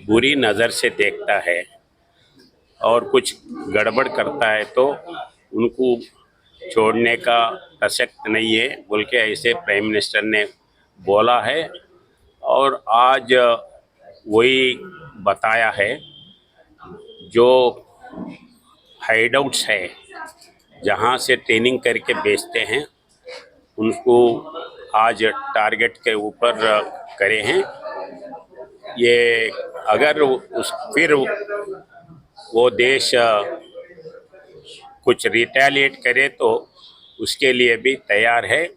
बुरी नज़र से देखता है और कुछ गड़बड़ करता है तो उनको छोड़ने का प्रसक्त नहीं है बोल के ऐसे प्राइम मिनिस्टर ने बोला है। और आज वही बताया है, जो हाइडआउट्स है जहाँ से ट्रेनिंग करके बेचते हैं उनको आज टारगेट के ऊपर करे हैं। ये अगर उस फिर वो देश कुछ रिटेलिएट करे तो उसके लिए भी तैयार है।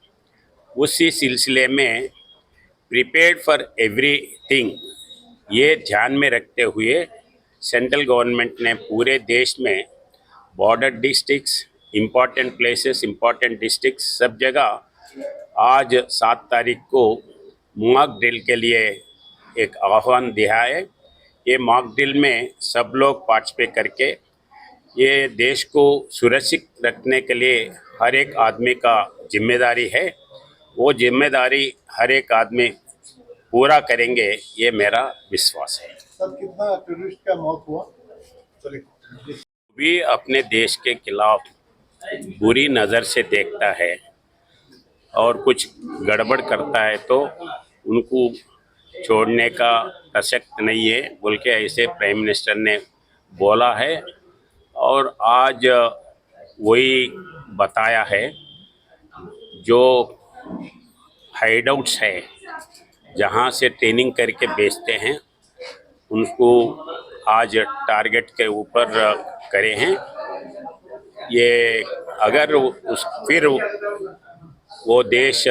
उसी सिलसिले में प्रिपेयर्ड फॉर एवरीथिंग ये ध्यान में रखते हुए सेंट्रल गवर्नमेंट ने पूरे देश में border districts, important places, important districts सब जगह आज 7 तारीख को मॉक ड्रिल के लिए एक आह्वान दिया है। ये मॉक ड्रिल में सब लोग पार्टिसिपेट करके ये देश को सुरक्षित रखने के लिए हर एक आदमी का जिम्मेदारी है। वो जिम्मेदारी हर एक आदमी पूरा करेंगे, ये मेरा विश्वास है। सर, कितना टूरिस्ट का मौत हुआ? भी अपने देश के खिलाफ बुरी नज़र से देखता है और कुछ गड़बड़ करता है तो उनको छोड़ने का प्रसक्त नहीं है बोल के ऐसे प्राइम मिनिस्टर ने बोला है। और आज वही बताया है, जो हाइडआउट्स है जहाँ से ट्रेनिंग करके बेचते हैं उनको आज टारगेट के ऊपर करे हैं। ये अगर फिर वो देश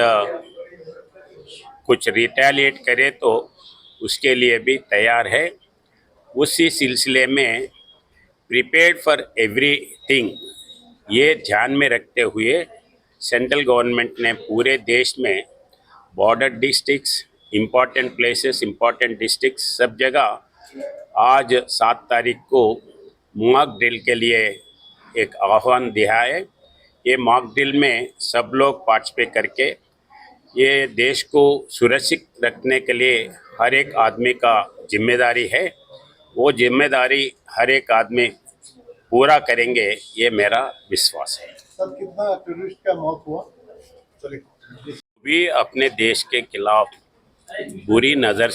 कुछ रिटेलिएट करे तो उसके लिए भी तैयार है। उसी सिलसिले में प्रिपेयर्ड फॉर एवरीथिंग ये ध्यान में रखते हुए सेंट्रल गवर्नमेंट ने पूरे देश में border districts, important places, important districts सब जगह आज 7 तारीख को मॉक ड्रिल के लिए एक आह्वान दिया है। ये मॉक ड्रिल में सब लोग पार्टिसिपेट करके ये देश को सुरक्षित रखने के लिए हर एक आदमी का जिम्मेदारी है। वो जिम्मेदारी हर एक आदमी पूरा करेंगे, ये मेरा विश्वास है। सर, कितना टूरिस्ट का मौत हुआ? भी अपने देश के खिलाफ बुरी नज़र